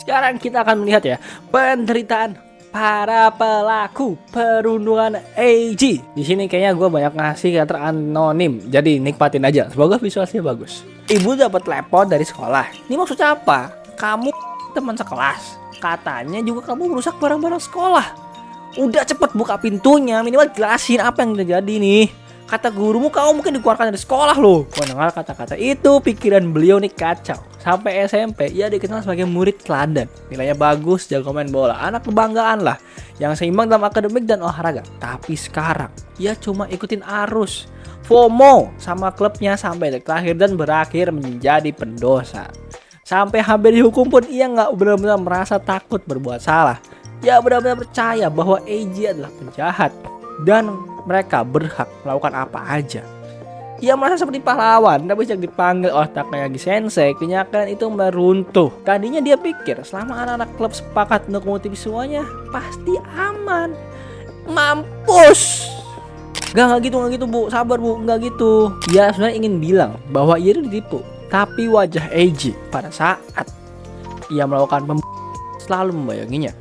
Sekarang kita akan melihat ya penderitaan para pelaku perundungan AG. Di sini kayaknya gue banyak ngasih karakter anonim, jadi nikmatin aja. Semoga visualnya bagus. Ibu dapat telepon dari sekolah. Ini maksudnya apa? Kamu teman sekelas, katanya juga kamu merusak barang-barang sekolah. Udah cepet buka pintunya, minimal jelasin apa yang terjadi nih. Kata gurumu kamu mungkin dikeluarkan dari sekolah loh. Mendengar kata-kata itu, pikiran beliau nih kacau. Sampai SMP, ia dikenal sebagai murid teladan. Nilainya bagus, jago main bola, anak kebanggaan lah. Yang seimbang dalam akademik dan olahraga. Tapi sekarang, ia cuma ikutin arus. FOMO sama klubnya sampai detik terakhir dan berakhir menjadi pendosa. Sampai hampir dihukum pun ia nggak benar-benar merasa takut berbuat salah. Ia benar-benar percaya bahwa AG adalah penjahat. Dan mereka berhak melakukan apa aja. Ia merasa seperti pahlawan, tapi sejak dipanggil oleh Takayagi Sensei, kenyataan itu meruntuh. Tadinya dia pikir selama anak-anak klub sepakat untuk mengutip semuanya, pasti aman. Mampus! Gak gitu bu, sabar bu, gak gitu. Ia sebenarnya ingin bilang bahwa ia itu ditipu. Tapi wajah Eiji pada saat ia melakukan selalu membayanginya.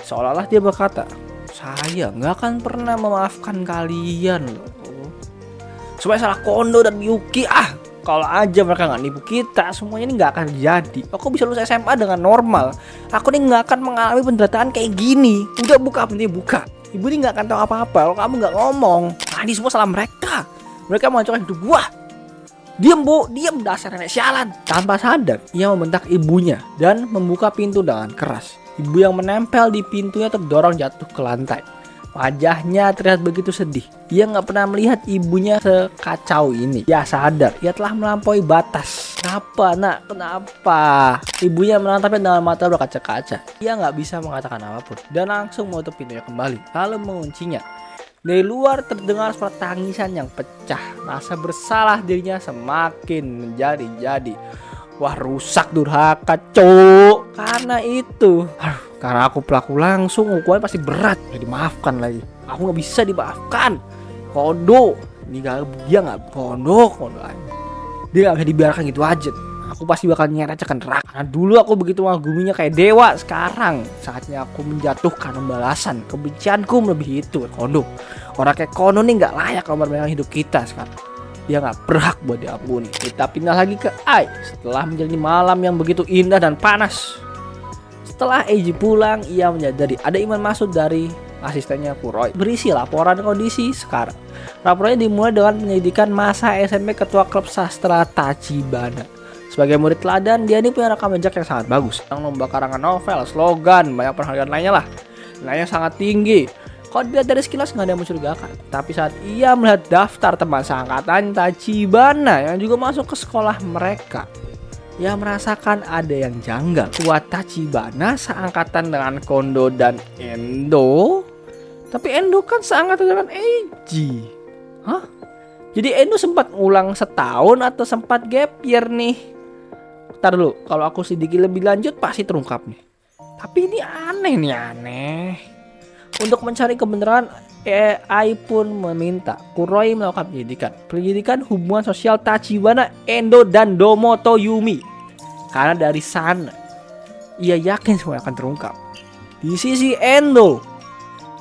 Seolah-olah dia berkata, saya nggak akan pernah memaafkan kalian loh. Supaya salah Kondo dan Yuki, kalau aja mereka nggak nipu kita, semuanya ini nggak akan terjadi. Aku bisa lulus SMA dengan normal. Aku nih nggak akan mengalami penderitaan kayak gini. Udah buka, penting buka. Ibu ini nggak akan tahu apa-apa kalau kamu nggak ngomong. Ini semua salah mereka. Mereka menghancurkan hidup gua. Diam bu, diam, dasar nenek sialan. Tanpa sadar, ia membentak ibunya dan membuka pintu dengan keras. Ibu yang menempel di pintunya terdorong jatuh ke lantai. Wajahnya terlihat begitu sedih. Ia nggak pernah melihat ibunya sekacau ini. Ia sadar, ia telah melampaui batas. Kenapa nak? Kenapa? Ibunya menatapnya dengan mata berkaca-kaca. Ia nggak bisa mengatakan apapun dan langsung menutup pintunya kembali, lalu menguncinya. Dari luar terdengar suara tangisan yang pecah. Rasa bersalah dirinya semakin menjadi-jadi. Wah, rusak durhaka cuk. Karena itu karena aku pelaku langsung, hukumannya pasti berat. Gak dimaafkan lagi. Aku gak bisa dimaafkan. Kondo dia gak Kondo aja. Dia gak bisa dibiarkan gitu aja. Aku pasti bakal nyeret ke neraka. Karena dulu aku begitu mengaguminya kayak dewa. Sekarang saatnya aku menjatuhkan pembalasan. Kebencianku melebihi itu Kondo. Orang kayak Kondo nih gak layak kalau bermain hidup kita sekarang. Dia gak berhak buat diampuni. Kita pindah lagi ke Ai. Setelah menjalani malam yang begitu indah dan panas. Setelah Eiji pulang, ia menyadari ada email masuk dari asistennya Kuroi. Berisi laporan kondisi sekarang. Laporannya dimulai dengan penyelidikan masa SMP ketua klub sastra Tachibana. Sebagai murid teladan, dia ini punya rekam jejak yang sangat bagus. Yang lomba karangan novel, slogan, banyak penghargaan lainnya lah. Nilainya sangat tinggi. Kalau dilihat dari sekilas nggak ada yang mencurigakan. Tapi saat ia melihat daftar teman seangkatan Tachibana yang juga masuk ke sekolah mereka, ia merasakan ada yang janggal. Kuat Tachibana seangkatan dengan Kondo dan Endo. Tapi Endo kan seangkatan dengan Eiji. Hah? Jadi Endo sempat ngulang setahun atau sempat gap year nih? Ntar dulu, kalau aku sedikit lebih lanjut pasti terungkap nih. Tapi ini aneh. Untuk mencari kebenaran, Ai pun meminta Kuroi melakukan penyelidikan hubungan sosial Tachibana, Endo, dan Domoto Yumi. Karena dari sana, ia yakin semua akan terungkap. Di sisi Endo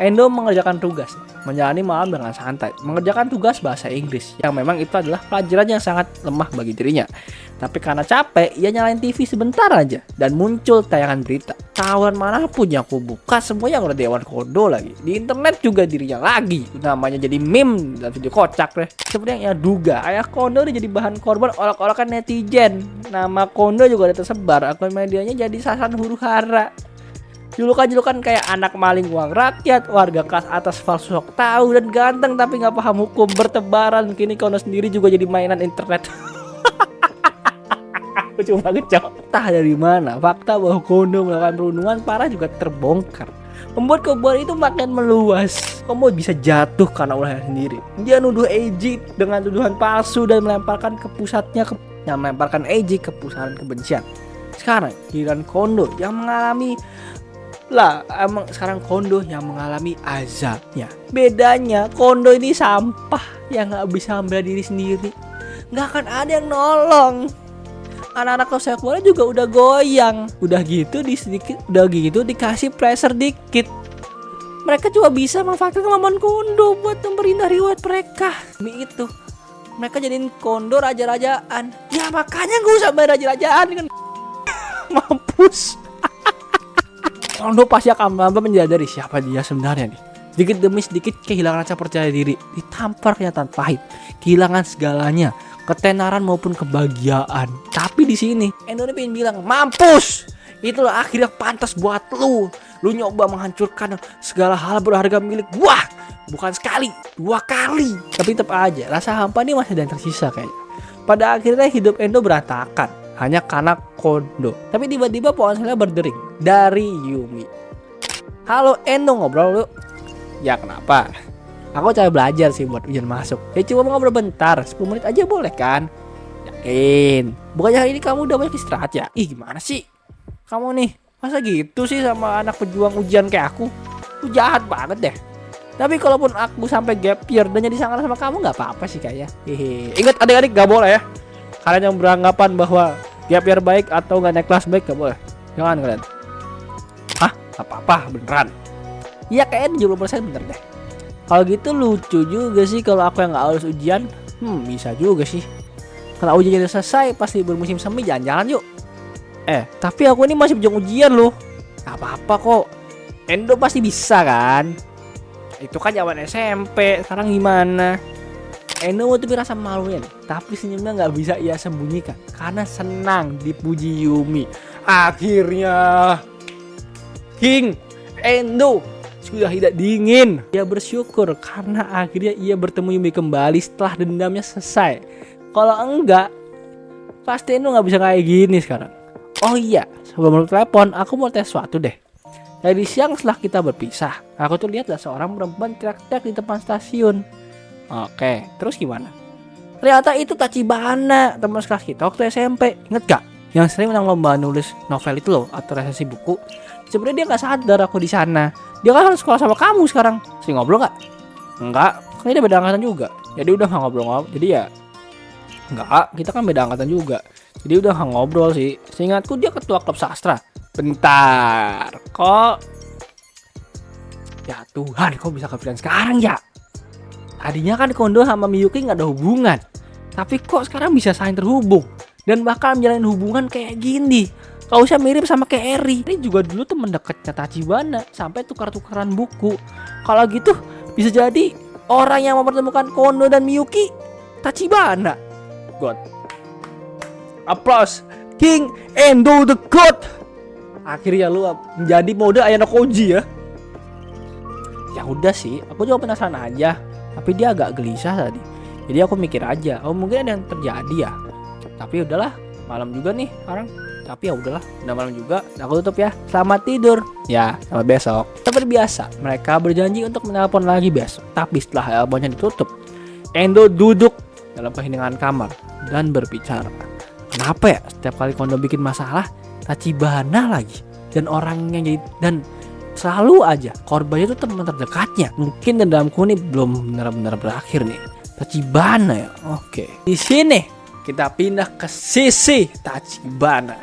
mengerjakan tugas, menjalani malam dengan santai, mengerjakan tugas bahasa Inggris, yang memang itu adalah pelajaran yang sangat lemah bagi dirinya. Tapi karena capek, ia nyalain TV sebentar aja, dan muncul tayangan berita. Tahuan manapun yang aku buka, semuanya udah Dewan Kondo lagi. Di internet juga dirinya lagi. Namanya jadi meme dan video kocak deh. Seperti yang ia duga, ayah Kondo udah jadi bahan korban olok-olokan netizen. Nama Kondo juga udah tersebar, akun medianya jadi sasaran huru-hara. Julukan-julukan kayak anak maling uang rakyat, warga kelas atas palsu sok tahu, dan ganteng tapi nggak paham hukum bertebaran. Kini Kondo sendiri juga jadi mainan internet. Cuma kecok. Entah dari mana fakta bahwa Kondo melakukan perundungan parah juga terbongkar, membuat kebuaran itu makin meluas. Kondo bisa jatuh karena ulahnya sendiri. Dia nuduh Eiji dengan tuduhan palsu dan melemparkan Eiji ke pusaran kebencian. Sekarang giliran Kondo yang mengalami Kondo yang mengalami azabnya. Bedanya Kondo ini sampah yang gak bisa membela diri sendiri. Gak akan ada yang nolong. anak-anak klub sepak bola juga udah goyang. Udah gitu dikasih pressure dikit. Mereka cuma bisa memanfaatkan kemampuan Kondo buat memperindah riwayat mereka. Demi itu mereka jadiin Kondo raja-rajaan. Ya makanya gue usah main raja-rajaan kan. Mampus. Kondo pasti akan mampu menyadari siapa dia sebenarnya nih. Sedikit demi sedikit kehilangan rasa percaya diri, ditampar kenyataan pahit, kehilangan segalanya, ketenaran maupun kebahagiaan. Tapi di sini Endo pengen bilang mampus. Itulah akhirnya pantas buat lu. Lu nyoba menghancurkan segala hal berharga milik gua. Bukan sekali, 2 kali. Tapi tetap aja rasa hampa ini masih ada yang tersisa kayaknya. Pada akhirnya hidup Endo berantakan hanya karena Kondo. Tapi tiba-tiba ponselnya berdering dari Yumi. Halo Endo, ngobrol lu. Ya kenapa? Aku coba belajar sih buat ujian masuk. Ya cuma mau ngobrol bentar, 10 menit aja boleh kan? Yakin? Bukannya hari ini kamu udah banyak istirahat ya? Ih gimana sih? Kamu nih, masa gitu sih sama anak pejuang ujian kayak aku? Lu jahat banget deh. Tapi kalaupun aku sampai gap year dan jadi sangat sama kamu nggak apa-apa sih kayaknya. Hehe. Ingat adik-adik gak boleh ya. Kalian yang beranggapan bahwa gap year baik atau nggak naik kelas baik gak boleh. Jangan kalian. Hah? Gak apa-apa beneran. Iya kayaknya 70% bener deh. Kalau gitu lucu juga sih kalau aku yang nggak lulus ujian. Bisa juga sih. Kalau ujiannya udah selesai pasti bermusim semi jalan-jalan yuk. Tapi aku ini masih berjuang ujian loh. Gak apa-apa kok. Endo pasti bisa kan. Itu kan zaman SMP. Sekarang gimana? Endo tuh rasa malunya nih. Tapi senyumnya gak bisa ia sembunyikan karena senang dipuji Yumi. Akhirnya King Endo sudah tidak dingin. Ia bersyukur karena akhirnya ia bertemu Yumi kembali setelah dendamnya selesai. Kalau enggak pasti Endo gak bisa kayak gini sekarang. Oh iya, sebelum telepon, aku mau tes sesuatu deh. Tadi siang setelah kita berpisah, aku tuh lihat ada seorang perempuan teriak-teriak di depan stasiun. Oke, terus gimana? Ternyata itu Tachibana, teman sekelas kita waktu SMP. Ingat gak? Yang sering menang lomba nulis novel itu loh, atau resensi buku. Sebenarnya dia nggak sadar aku di sana. Dia kan harus sekolah sama kamu sekarang. Sering ngobrol nggak? Enggak, kan dia beda angkatan juga. Jadi udah nggak ngobrol-ngobrol. Jadi ya, enggak, kita kan beda angkatan juga. Jadi udah gak ngobrol sih. Seingatku dia ketua klub sastra. Bentar, kok ya Tuhan, kok bisa kepikiran sekarang ya? Tadinya kan Kondo sama Miyuki gak ada hubungan. Tapi kok sekarang bisa saling terhubung dan bakal menjalin hubungan kayak gini. Kau usah mirip sama kayak Eri. Ini juga dulu temen deketnya Tachibana. Sampai tukar-tukaran buku. Kalau gitu bisa jadi orang yang mempertemukan Kondo dan Miyuki Tachibana. God. Applause King Endo the God. Akhirnya lu menjadi mode Ayano Koji ya. Ya udah sih, aku juga penasaran aja. Tapi dia agak gelisah tadi. Jadi aku mikir aja, oh mungkin ada yang terjadi ya. Tapi udahlah, malam juga nih sekarang. Tapi ya udahlah, udah malam juga. Aku tutup ya. Selamat tidur. Ya, sampai besok. Seperti biasa, mereka berjanji untuk menelpon lagi besok. Tapi setelah teleponnya ditutup, Endo duduk dalam keheningan kamar dan berbicara. Kenapa ya setiap kali Kondo bikin masalah Tachibana lagi dan orangnya jadi dan selalu aja korbannya itu teman terdekatnya. Mungkin dendamku ini belum benar-benar berakhir nih. Tachibana ya. Oke. Di sini kita pindah ke sisi Tachibana.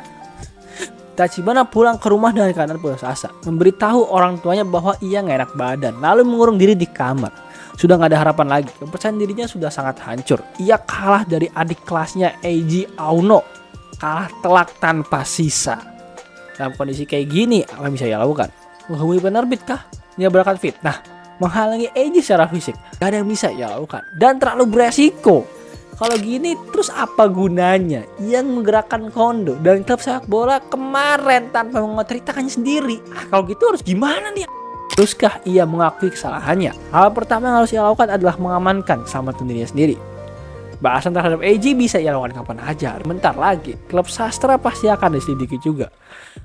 Tachibana pulang ke rumah dengan keadaan putus asa, memberitahu orang tuanya bahwa ia gak enak badan, lalu mengurung diri di kamar. Sudah gak ada harapan lagi, kepercayaan dirinya sudah sangat hancur. Ia kalah dari adik kelasnya Eiji Aono, kalah telak tanpa sisa. Dalam kondisi kayak gini, apa yang bisa ia lakukan? Menghubungi penerbit kah? Menyebarkan fitnah? Menghalangi Eiji secara fisik? Gak ada yang bisa ia lakukan, dan terlalu beresiko. Kalau gini terus apa gunanya? Ia menggerakkan Kondo dan klub sepak bola kemarin tanpa mengotoritasnya sendiri. Kalau gitu harus gimana nih? Teruskah ia mengakui kesalahannya? Hal pertama yang harus ia lakukan adalah mengamankan keselamatan dirinya sendiri. Bahasan terhadap Eiji bisa ia lakukan kapan aja. Bentar lagi, klub sastra pasti akan diselidiki juga.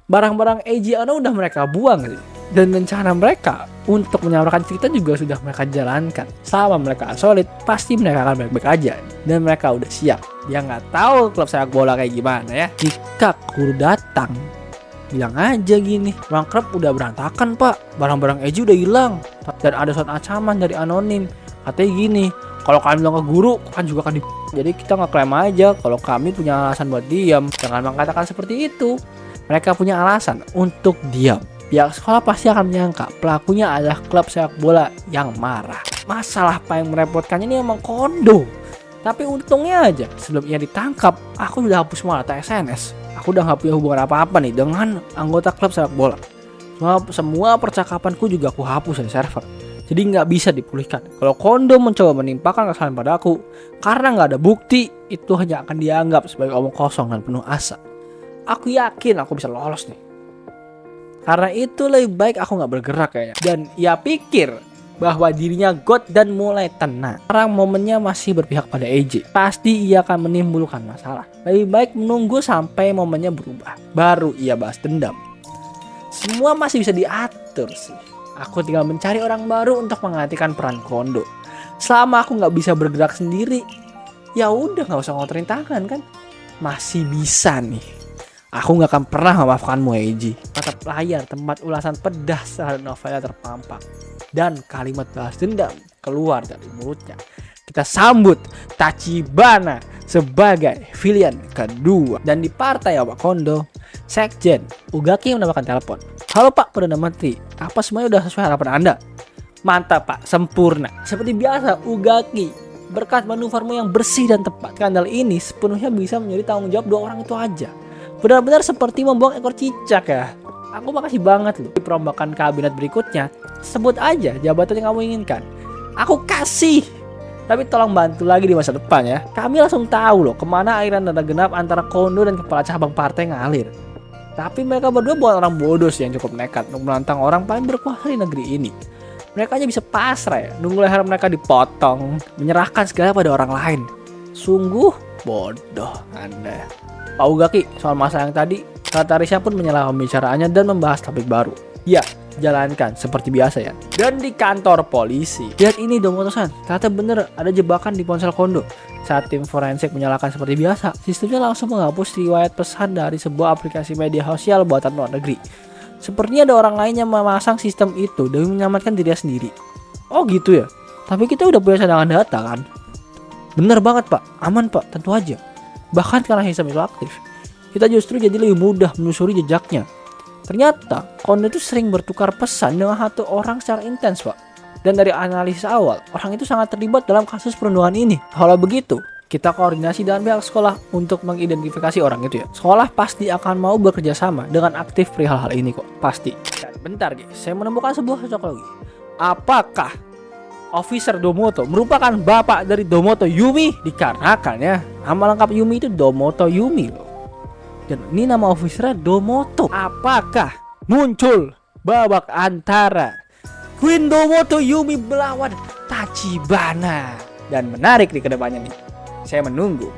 Barang-barang Eiji Aono udah mereka buang sih. Dan rencana mereka untuk menyamarkan cerita juga sudah mereka jalankan. Selama mereka solid, pasti mereka akan baik-baik aja. Dan mereka udah siap. Dia nggak tahu klub sepak bola kayak gimana ya. Jika guru datang, bilang aja gini, ruang klub udah berantakan pak, barang-barang Eiji udah hilang, dan ada surat ancaman dari anonim. Katanya gini, kalau kalian bilang ke guru, kan juga akan Jadi kita ngeklaim aja kalau kami punya alasan buat diam. Jangan mengatakan seperti itu. Mereka punya alasan untuk diam. Pihak sekolah pasti akan menyangka pelakunya adalah klub sepak bola yang marah. Masalah paling merepotkannya ini emang Kondo. Tapi untungnya aja sebelum ia ditangkap, aku udah hapus semua data SNS. Aku udah gak punya hubungan apa-apa nih dengan anggota klub sepak bola. Semua percakapanku juga aku hapus dari server. Jadi nggak bisa dipulihkan. Kalau Kondo mencoba menimpakan kesalahan pada aku, karena nggak ada bukti, itu hanya akan dianggap sebagai omong kosong dan penuh asa. Aku yakin aku bisa lolos nih. Karena itu lebih baik aku nggak bergerak kayaknya. Dan ia pikir bahwa dirinya God dan mulai tenang. Sekarang momennya masih berpihak pada AJ. Pasti ia akan menimbulkan masalah. Lebih baik menunggu sampai momennya berubah. Baru ia bahas dendam. Semua masih bisa diatur sih. Aku tinggal mencari orang baru untuk menggantikan peran Kondo. Selama aku nggak bisa bergerak sendiri, ya udah nggak usah ngotorin tangan kan. Masih bisa nih. Aku nggak akan pernah memaafkanmu Eiji. Mata layar tempat ulasan pedas terhadap novelnya terpampang. Dan kalimat balas dendam keluar dari mulutnya. Kita sambut Tachibana sebagai villain kedua. Dan di partai Awak Kondo, Sekjen Ugaki mendapatkan telepon. Halo Pak Perdana Menteri, apa semuanya udah sesuai harapan Anda? Mantap Pak, sempurna. Seperti biasa Ugaki, berkat manuvermu yang bersih dan tepat, skandal ini sepenuhnya bisa menjadi tanggung jawab dua orang itu aja. Benar-benar seperti membuang ekor cicak ya. Aku makasih banget loh. Di perombakan kabinet berikutnya, sebut aja jabatan yang kamu inginkan. Aku kasih. Tapi tolong bantu lagi di masa depan ya. Kami langsung tahu loh kemana aliran dana genap antara Kondo dan kepala cabang partai ngalir. Tapi mereka berdua bukan orang bodoh sih yang cukup nekat untuk menantang orang paling berkuasa di negeri ini. Mereka aja bisa pasrah ya, nunggu leher mereka dipotong, menyerahkan segala pada orang lain. Sungguh bodoh Anda. Pak Ugaki, soal masalah yang tadi, Katarisha pun menyela pembicaraannya dan membahas topik baru. Ya, jalankan seperti biasa ya. Dan di kantor polisi, lihat ini Domoto-san, ternyata bener ada jebakan di ponsel Kondo. Saat tim forensik menyalakan seperti biasa, sistemnya langsung menghapus riwayat pesan dari sebuah aplikasi media sosial buatan luar negeri. Sepertinya ada orang lain yang memasang sistem itu demi menyelamatkan dirinya sendiri. Oh gitu ya? Tapi kita udah punya cadangan data kan? Bener banget Pak, aman Pak, tentu aja. Bahkan karena sistem itu aktif, kita justru jadi lebih mudah menelusuri jejaknya. Ternyata Kondo itu sering bertukar pesan dengan satu orang secara intens Pak. Dan dari analisis awal, orang itu sangat terlibat dalam kasus perundungan ini. Kalau begitu, kita koordinasi dengan pihak sekolah untuk mengidentifikasi orang itu ya. Sekolah pasti akan mau bekerja sama dengan aktif perihal hal ini kok, pasti. Dan bentar guys, saya menemukan sebuah cocok lagi. Apakah Officer Domoto merupakan bapak dari Domoto Yumi? Dikarenakan ya, nama lengkap Yumi itu Domoto Yumi loh. Dan ini nama officernya Domoto. Apakah muncul babak antara Queen Domoto Yumi melawan Tachibana? Dan menarik di kedepannya nih. Saya menunggu.